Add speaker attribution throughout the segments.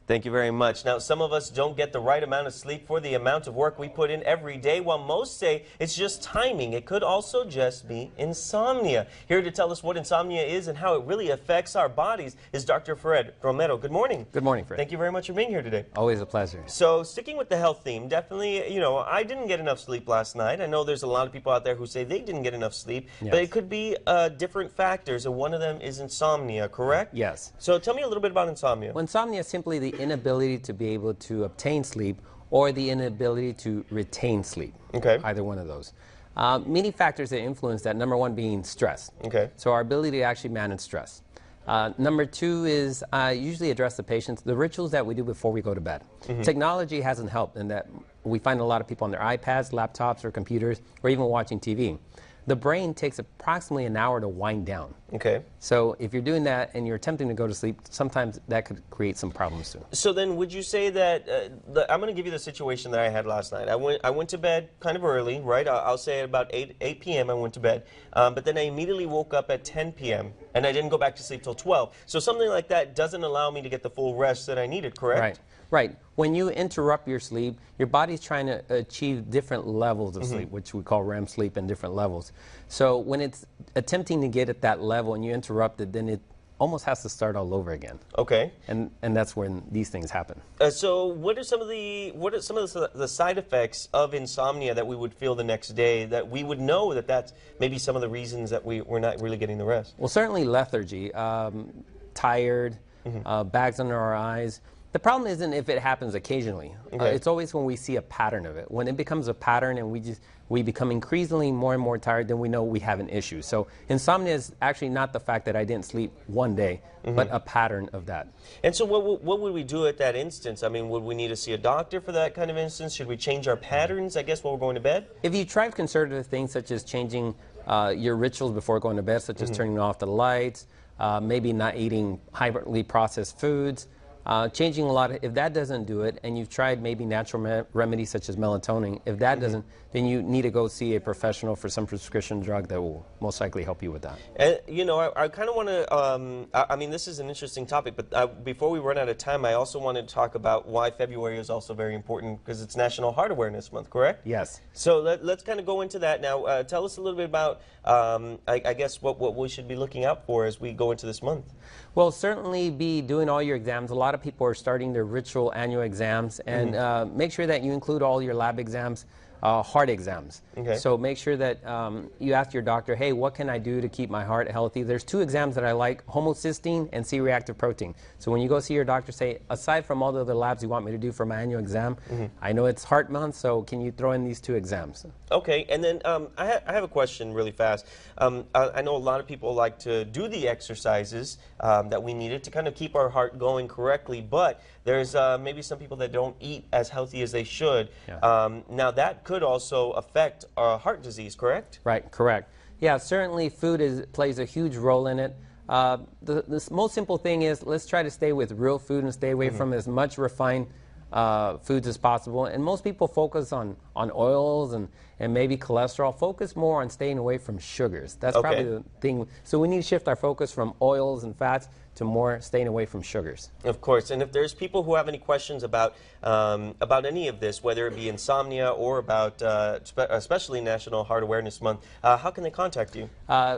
Speaker 1: Thank you very much. Now, some of us don't get the right amount of sleep for the amount of work we put in every day, while most say it's just timing. It could also just be insomnia. Here to tell us what insomnia is and how it really affects our bodies is Dr. Fred Romero. Good morning.
Speaker 2: Good morning, Fred.
Speaker 1: Thank you very much for being here today.
Speaker 2: Always a pleasure.
Speaker 1: So, sticking with the health theme, definitely, I didn't get enough sleep last night. I know there's a lot of people out there who say they didn't get enough sleep,
Speaker 2: Yes.
Speaker 1: but it could be different factors, and one of them is insomnia, correct?
Speaker 2: Yes.
Speaker 1: So, tell me a little bit about insomnia.
Speaker 2: Well, insomnia is simply the inability to be able to obtain sleep or the inability to retain sleep.
Speaker 1: Okay.
Speaker 2: Either one of those. Many factors that influence that, number one being stress.
Speaker 1: Okay.
Speaker 2: So our ability to actually manage stress. Number two is usually address the patients, the rituals that we do before we go to bed. Technology hasn't helped in that we find a lot of people on their iPads, laptops, or computers, or even watching TV. The brain takes approximately an hour to wind down.
Speaker 1: Okay.
Speaker 2: So if you're doing that and you're attempting to go to sleep, sometimes that could create some problems too.
Speaker 1: So then would you say that, I'm going to give you the situation that I had last night. I went to bed kind of early, right? I'll say at about 8 p.m. I went to bed. But then I immediately woke up at 10 p.m. and I didn't go back to sleep till 12. So something like that doesn't allow me to get the full rest that I needed, correct?
Speaker 2: Right. Right. When you interrupt your sleep, your body's trying to achieve different levels of sleep, which we call REM sleep, and different levels. So when it's attempting to get at that level and you interrupt it, then it almost has to start all over again.
Speaker 1: Okay.
Speaker 2: And that's when these things happen.
Speaker 1: So what are some of the side effects of insomnia that we would feel the next day, that we would know that that's maybe some of the reasons that we're not really getting the rest?
Speaker 2: Well, certainly lethargy, tired, bags under our eyes. The problem isn't if it happens occasionally.
Speaker 1: Okay.
Speaker 2: It's always when we see a pattern of it. When it becomes a pattern and we become increasingly more and more tired, then we know we have an issue. So insomnia is actually not the fact that I didn't sleep one day, but a pattern of that.
Speaker 1: And so what would we do at that instance? I mean, would we need to see a doctor for that kind of instance? Should we change our patterns, I guess, while we're going to bed?
Speaker 2: If you try conservative things such as changing your rituals before going to bed, such as turning off the lights, maybe not eating highly processed foods, changing a lot, if that doesn't do it, and you've tried maybe natural remedies such as melatonin, if that doesn't, then you need to go see a professional for some prescription drug that will most likely help you with that.
Speaker 1: And, I kind of want to, I mean, this is an interesting topic, but before we run out of time, I also wanted to talk about why February is also very important, because it's National Heart Awareness Month, correct?
Speaker 2: Yes.
Speaker 1: So let's kind of go into that now. Tell us a little bit about, I guess, what we should be looking out for as we go into this month.
Speaker 2: Well, certainly be doing all your exams. A lot of people are starting their ritual annual exams, and make sure that you include all your lab exams, heart exams.
Speaker 1: Okay.
Speaker 2: So make sure that you ask your doctor, hey, what can I do to keep my heart healthy? There's two exams that I like, homocysteine and C-reactive protein. So when you go see your doctor, say, aside from all the other labs you want me to do for my annual exam, I know it's heart month, so can you throw in these two exams?
Speaker 1: Okay, and then I have a question really fast. I know a lot of people like to do the exercises that we needed to kind of keep our heart going correctly, but there's maybe some people that don't eat as healthy as they should.
Speaker 2: Yeah.
Speaker 1: Now that could also affect heart disease, correct?
Speaker 2: Right, correct. Yeah, certainly food plays a huge role in it. The most simple thing is let's try to stay with real food and stay away from as much refined foods as possible. And most people focus on oils and maybe cholesterol. Focus more on staying away from sugars. That's probably the thing. So we need to shift our focus from oils and fats to more staying away from sugars.
Speaker 1: Of course. And if there's people who have any questions about any of this, whether it be insomnia or about especially National Heart Awareness Month, how can they contact you?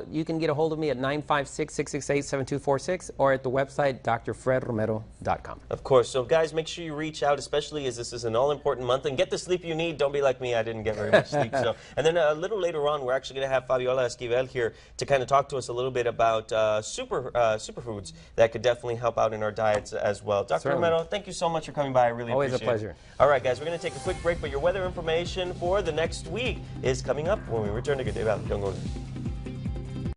Speaker 2: You can get a hold of me at 956-668-7246 or at the website drfredromero.com.
Speaker 1: Of course. So guys, make sure you reach out, especially as this is an all-important month, and get the sleep you need. Don't be like me. I didn't get very much sleep. So, and then a little later on, we're actually going to have Fabiola Esquivel here to kind of talk to us a little bit about superfoods that could definitely help out in our diets as well. Dr. Romero, thank you so much for coming by. I really appreciate it.
Speaker 2: Always a pleasure.
Speaker 1: All right, guys, we're going to take a quick break, but your weather information for the next week is coming up when we return to Good Day Valley. Don't go there.